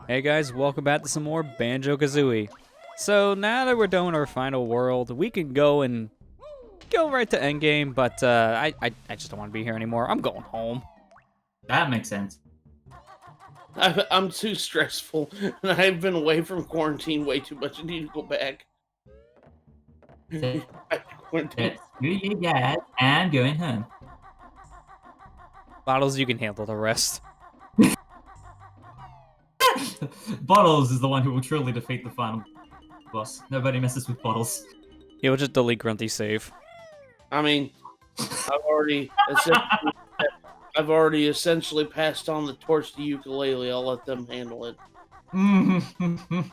Hey guys, welcome back to some more Banjo-Kazooie. So now that we're done with our final world, we can go right to endgame, but I just don't want to be here anymore. I'm going home. That makes sense. I'm too stressful, and I've been away from quarantine way too much. I need to go back. That's who you got and going home. Bottles, you can handle the rest. Bottles is the one who will truly defeat the final boss. Nobody messes with Bottles. He'll just delete Grunty's save. I mean, I've already essentially passed on the torch to Ukulele. I'll let them handle it.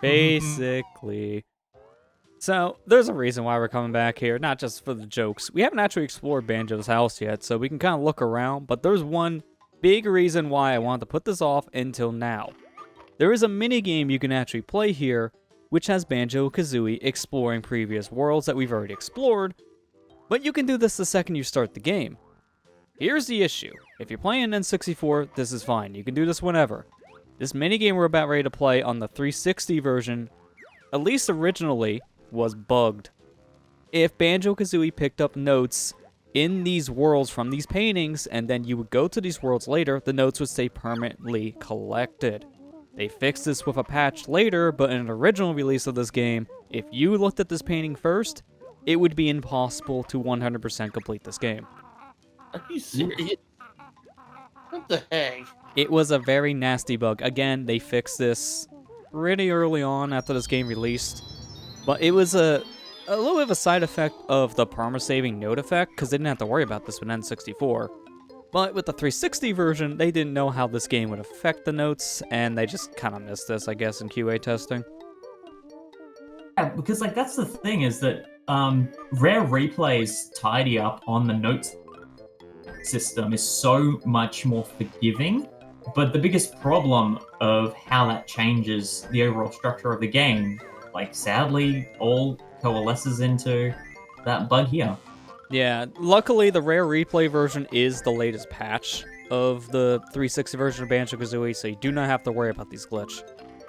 Basically. So, there's a reason why we're coming back here, not just for the jokes. We haven't actually explored Banjo's house yet, so we can kind of look around, but there's one big reason why I wanted to put this off until now. There is a minigame you can actually play here, which has Banjo-Kazooie exploring previous worlds that we've already explored, but you can do this the second you start the game. Here's the issue. If you're playing N64, this is fine. You can do this whenever. This minigame we're about ready to play on the 360 version, at least originally, was bugged. If Banjo-Kazooie picked up notes in these worlds from these paintings, and then you would go to these worlds later, the notes would stay permanently collected. They fixed this with a patch later, but in an original release of this game, if you looked at this painting first, it would be impossible to 100% complete this game. Are you serious? What the heck? It was a very nasty bug. Again, they fixed this pretty early on after this game released, but it was a little bit of a side effect of the perma-saving note effect, because they didn't have to worry about this with N64. But with the 360 version, they didn't know how this game would affect the notes, and they just kind of missed this, I guess, in QA testing. Yeah, because that's the thing is that Rare Replay's tidy up on the notes system is so much more forgiving, but the biggest problem of how that changes the overall structure of the game, sadly, all coalesces into that bug here. Yeah, luckily the Rare Replay version is the latest patch of the 360 version of Banjo-Kazooie, so you do not have to worry about these glitch.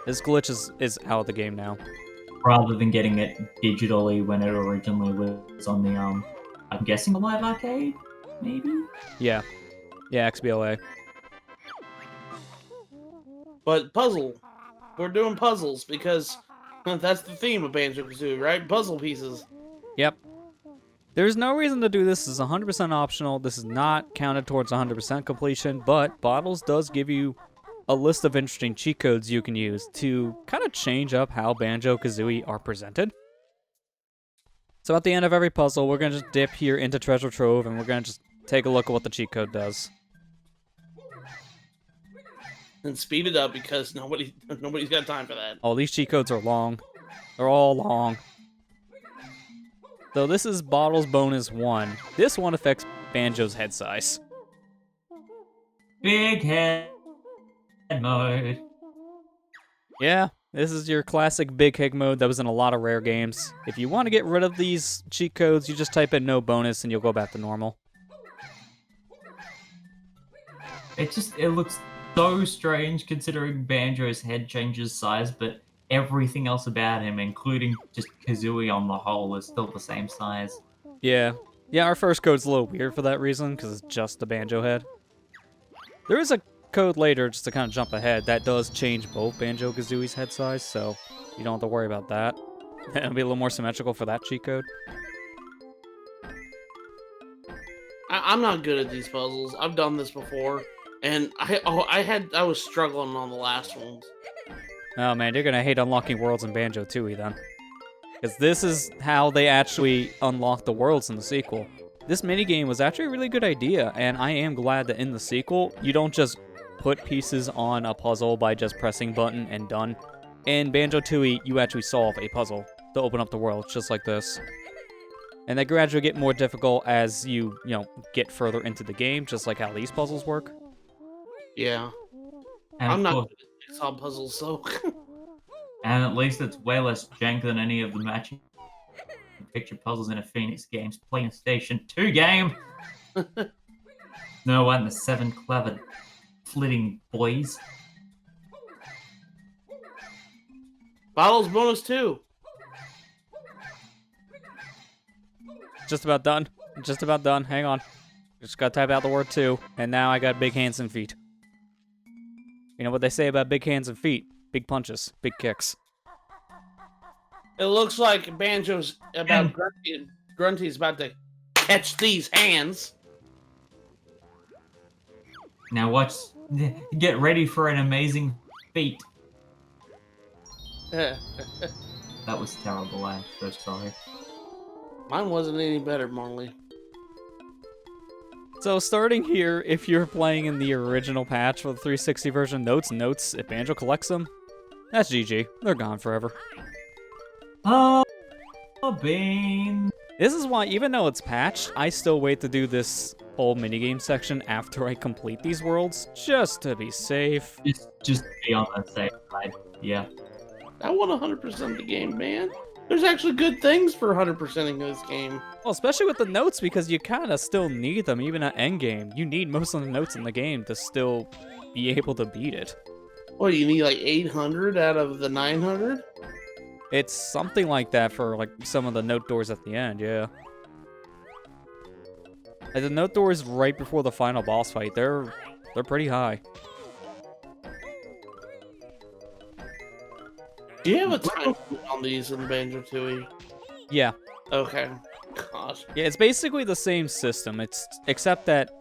This glitch is out of the game now. Rather than getting it digitally when it originally was on the, I'm guessing the Live Arcade, maybe? Yeah, XBLA. But puzzle. We're doing puzzles because that's the theme of Banjo-Kazooie, right? Puzzle pieces. Yep. There's no reason to do this. This is 100% optional. This is not counted towards 100% completion, but Bottles does give you a list of interesting cheat codes you can use to kind of change up how Banjo-Kazooie are presented. So at the end of every puzzle, we're going to just dip here into Treasure Trove, and we're going to just take a look at what the cheat code does. And speed it up because nobody's got time for that. Oh, these cheat codes are long. They're all long. So this is Bottles Bonus 1. This one affects Banjo's head size. Big head mode. Yeah, this is your classic big head mode that was in a lot of Rare games. If you want to get rid of these cheat codes, you just type in no bonus and you'll go back to normal. It looks so strange considering Banjo's head changes size, but everything else about him, including just Kazooie on the whole, is still the same size. Yeah, our first code's a little weird for that reason, because it's just the Banjo head. There is a code later, just to kind of jump ahead, that does change both Banjo-Kazooie's head size, so you don't have to worry about that. It'll be a little more symmetrical for that cheat code. I'm not good at these puzzles. I've done this before, and I was struggling on the last ones. Oh man, you're gonna hate unlocking worlds in Banjo-Tooie then. Because this is how they actually unlock the worlds in the sequel. This minigame was actually a really good idea, and I am glad that in the sequel, you don't just put pieces on a puzzle by just pressing button and done. In Banjo-Tooie, you actually solve a puzzle to open up the world, just like this. And they gradually get more difficult as you get further into the game, just like how these puzzles work. Yeah. And I'm not course, good at jigsaw puzzles, so... and at least it's way less jank than any of the matching picture puzzles in a Phoenix Games PlayStation 2 game. No one, the 7 clever flitting boys. Bottles bonus 2. Just about done. Just about done. Hang on. Just gotta type out the word 2, and now I got big hands and feet. You know what they say about big hands and feet? Big punches, big kicks. It looks like Banjo's about Grunty's about to catch these hands. Now watch. Get ready for an amazing feat. That was terrible. I'm so sorry. Mine wasn't any better, Marley. So starting here, if you're playing in the original patch for the 360 version, notes, if Banjo collects them, that's GG. They're gone forever. Oh, Bean. This is why, even though it's patched, I still wait to do this whole minigame section after I complete these worlds, just to be safe. Just be on the safe side. Yeah. I want 100% the game, man. There's actually good things for 100%ing this game. Well, especially with the notes, because you kind of still need them, even at endgame. You need most of the notes in the game to still be able to beat it. What, you need like 800 out of the 900? It's something like that for like some of the note doors at the end, yeah. Like the note doors right before the final boss fight, they're pretty high. Do you have a time limit on these in Banjo-Tooie? Yeah. Okay. Gosh. Yeah, it's basically the same system. Except that,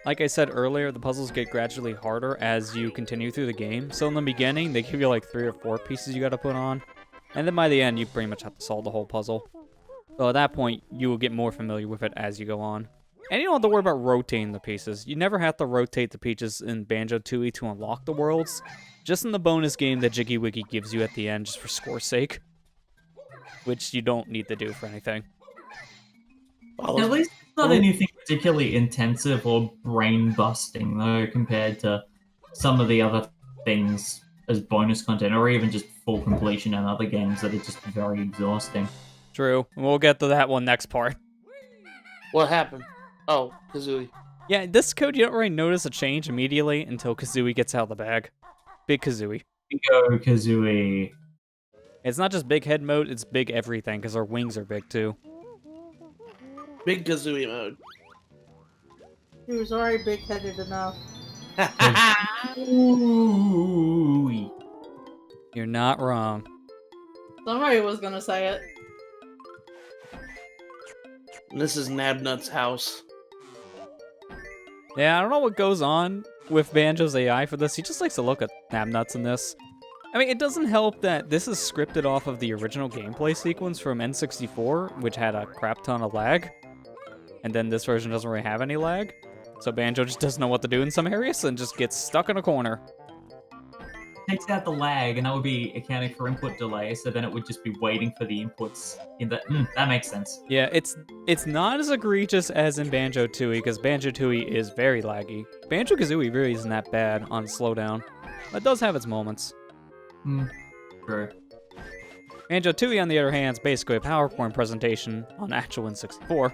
like I said earlier, the puzzles get gradually harder as you continue through the game. So in the beginning, they give you like 3 or 4 pieces you gotta put on. And then by the end, you pretty much have to solve the whole puzzle. So at that point, you will get more familiar with it as you go on. And you don't have to worry about rotating the pieces. You never have to rotate the pieces in Banjo-Tooie to unlock the worlds. Just in the bonus game that Jiggy Wiggy gives you at the end, just for score's sake. Which you don't need to do for anything. At least it's not anything particularly intensive or brain-busting, though, compared to some of the other things as bonus content, or even just full completion in other games that are just very exhausting. True. We'll get to that one next part. What happened? Oh, Kazooie. Yeah, this code, you don't really notice a change immediately until Kazooie gets out of the bag. Big Kazooie. Go, Kazooie. It's not just big head mode, it's big everything, because our wings are big too. Big Kazooie mode. He was already big-headed enough. Ooh. You're not wrong. Somebody was gonna say it. This is Nabnut's house. Yeah, I don't know what goes on with Banjo's AI for this. He just likes to look at Nabnuts in this. I mean, it doesn't help that this is scripted off of the original gameplay sequence from N64, which had a crap ton of lag. And then this version doesn't really have any lag. So Banjo just doesn't know what to do in some areas and just gets stuck in a corner. Takes out the lag, and that would be accounting for input delay, so then it would just be waiting for the inputs in the... that makes sense. Yeah, it's not as egregious as in Banjo-Tooie, because Banjo-Tooie is very laggy. Banjo-Kazooie really isn't that bad on slowdown. But it does have its moments. True. Banjo-Tooie, on the other hand, is basically a PowerPoint presentation on actual N64.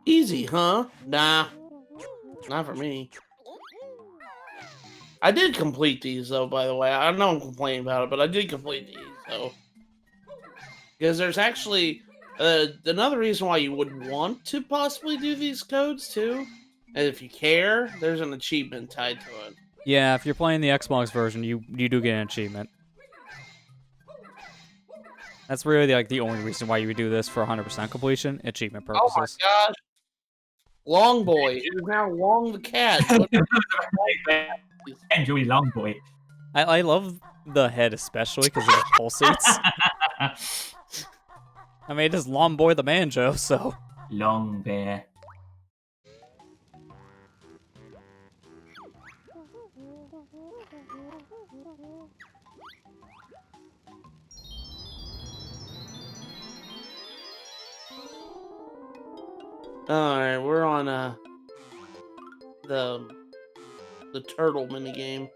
Easy, huh? Nah. Not for me. I did complete these, though, by the way. I know I'm complaining about it, but I did complete these, so... Because there's actually... another reason why you would want to possibly do these codes, too, and if you care, there's an achievement tied to it. Yeah, if you're playing the Xbox version, you do get an achievement. That's really like the only reason why you would do this for 100% completion, achievement purposes. Oh my gosh. Long Boy. It is now Long the Cat. Enjoy Long Boy. I love the head especially because it just pulsates. I mean, it is Long Boy the Banjo, so... Long Bear. Alright, we're on the turtle minigame.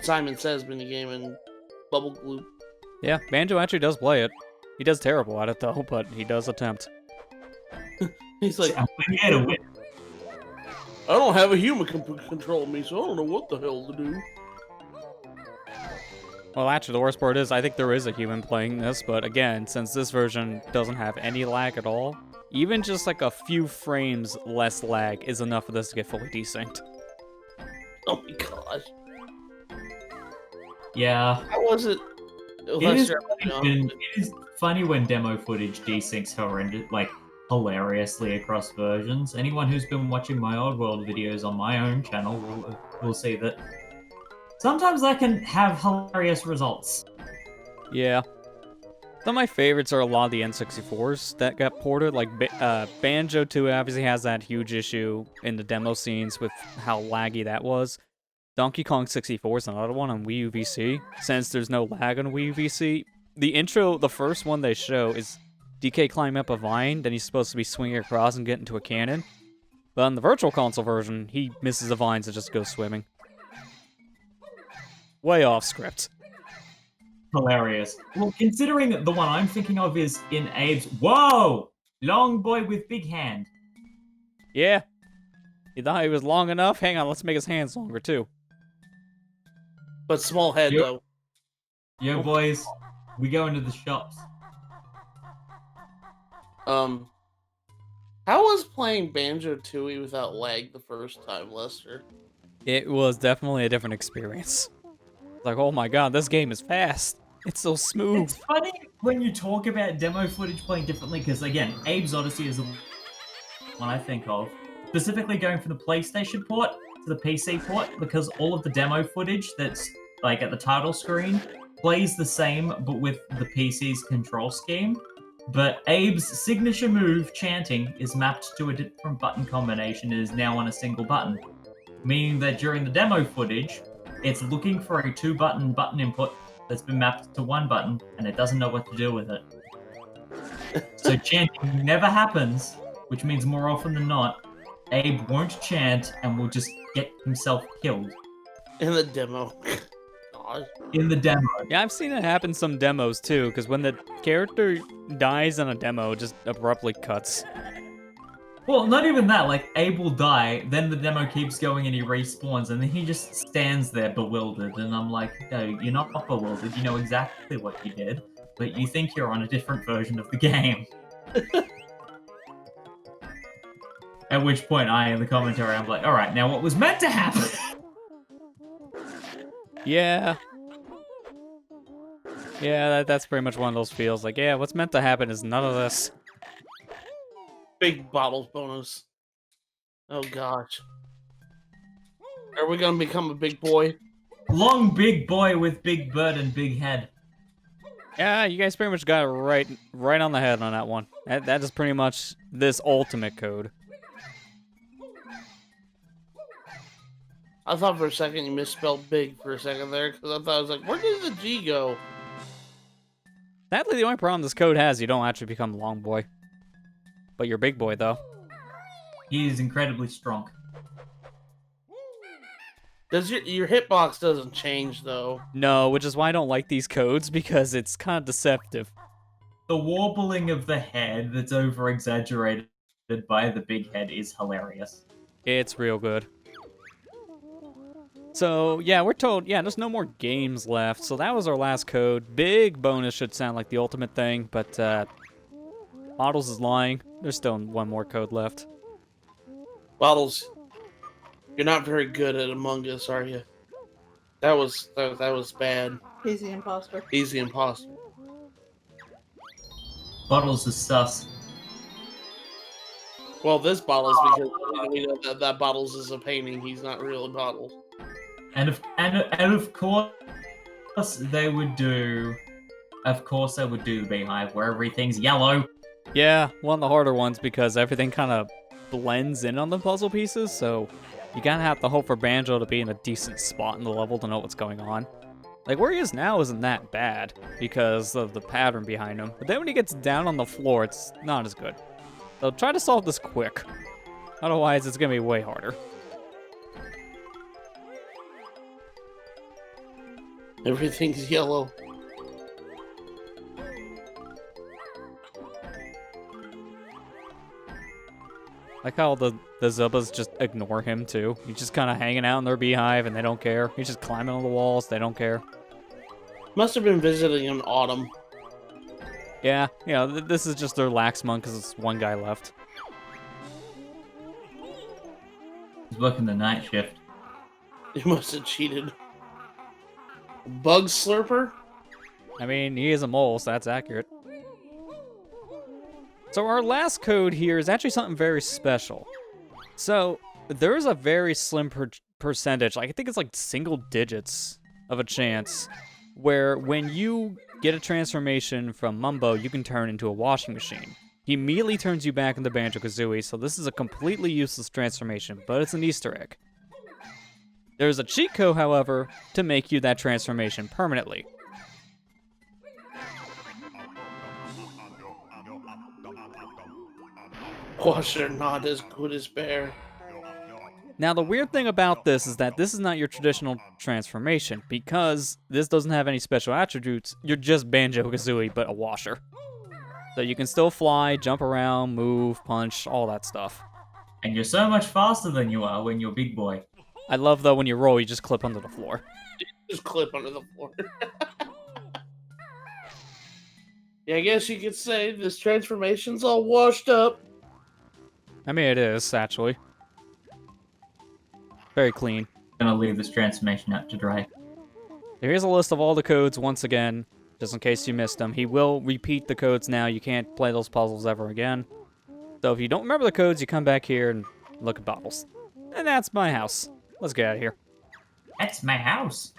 Simon Says minigame and Bubble Gloop. Yeah, Banjo actually does play it. He does terrible at it though, but he does attempt. He's like, I don't have a human control me, so I don't know what the hell to do. Well, actually, the worst part is I think there is a human playing this, but again, since this version doesn't have any lag at all, even just like a few frames less lag is enough for this to get fully desynced. Oh my gosh. Yeah. How was it? It is funny when demo footage desyncs horrendous, like hilariously across versions. Anyone who's been watching my old world videos on my own channel will see that sometimes I can have hilarious results. Yeah. Some of my favorites are a lot of the N64s that got ported. Like Banjo-Kazooie obviously has that huge issue in the demo scenes with how laggy that was. Donkey Kong 64 is another one on Wii U VC. Since there's no lag on Wii U VC, the intro, the first one they show is DK climbing up a vine, then he's supposed to be swinging across and get into a cannon. But on the Virtual Console version, he misses the vines and just goes swimming. Way off script. Hilarious. Well, considering the one I'm thinking of is in Abe's... Whoa! Long boy with big hand. Yeah. You thought he was long enough? Hang on, let's make his hands longer too. But small head, Yep. though. Yo, boys. We go into the shops. How was playing Banjo-Tooie without lag the first time, Lester? It was definitely a different experience. It's like, oh my god, this game is fast. It's so smooth. It's funny when you talk about demo footage playing differently, because again, Abe's Odyssey is the one I think of. Specifically going from the PlayStation port to the PC port, because all of the demo footage that's like at the title screen plays the same, but with the PC's control scheme. But Abe's signature move, chanting, is mapped to a different button combination and is now on a single button. Meaning that during the demo footage, it's looking for a two-button button input that's been mapped to one button, and it doesn't know what to do with it. So chanting never happens, which means more often than not, Abe won't chant and will just get himself killed. In the demo. God. In the demo. Yeah, I've seen it happen some demos too, because when the character dies in a demo, it just abruptly cuts. Well, not even that, like, Abe will die, then the demo keeps going and he respawns, and then he just stands there bewildered, and I'm like, no, you're not bewildered, you know exactly what you did, but you think you're on a different version of the game. At which point I, in the commentary, I'm like, alright, now what was meant to happen? Yeah. Yeah, that's pretty much one of those feels. Like, yeah, what's meant to happen is none of this. Big bottles bonus. Oh gosh. Are we gonna become a big boy? Long big boy with big butt and big head. Yeah, you guys pretty much got it right on the head on that one. That is pretty much this ultimate code. I thought for a second you misspelled big for a second there, because I thought I was like, where did the G go? Sadly, the only problem this code has, you don't actually become Long Boy. But you're Big Boy, though. He is incredibly strong. Does your hitbox doesn't change, though? No, which is why I don't like these codes, because it's kind of deceptive. The warbling of the head that's over-exaggerated by the big head is hilarious. It's real good. So, yeah, we're told, yeah, there's no more games left, so that was our last code. Big bonus should sound like the ultimate thing, but, Bottles is lying. There's still one more code left. Bottles, you're not very good at Among Us, are you? That was bad. He's the imposter. He's the imposter. Bottles is sus. Well, this Bottles, because we know that Bottles is a painting. He's not real Bottles. And of course they would do the Beehive where everything's yellow. Yeah, one of the harder ones because everything kind of blends in on the puzzle pieces, so you kind of have to hope for Banjo to be in a decent spot in the level to know what's going on. Like, where he is now isn't that bad because of the pattern behind him, but then when he gets down on the floor, it's not as good. So try to solve this quick. Otherwise, it's going to be way harder. Everything's yellow. Like how the Zubas just ignore him too. He's just kind of hanging out in their beehive and they don't care. He's just climbing on the walls, they don't care. Must have been visiting in autumn. Yeah, this is just their lax month because it's one guy left. He's working the night shift. He must have cheated. Bug slurper? I mean, he is a mole, so that's accurate. So our last code here is actually something very special. So there is a very slim percentage, like I think it's like single digits of a chance, where when you get a transformation from Mumbo, you can turn into a washing machine. He immediately turns you back into Banjo-Kazooie, so this is a completely useless transformation, but it's an Easter egg. There's a cheat code, however, to make you that transformation permanently. Washer not as good as bear. Now, the weird thing about this is that this is not your traditional transformation, because this doesn't have any special attributes. You're just Banjo-Kazooie, but a washer. So you can still fly, jump around, move, punch, all that stuff. And you're so much faster than you are when you're big boy. I love, though, when you roll, you just clip under the floor. Just clip under the floor. Yeah, I guess you could say this transformation's all washed up. I mean, it is, actually. Very clean. Gonna leave this transformation out to dry. Here's a list of all the codes once again, just in case you missed them. He will repeat the codes now. You can't play those puzzles ever again. So if you don't remember the codes, you come back here and look at bottles. And that's my house. Let's get out of here. That's my house.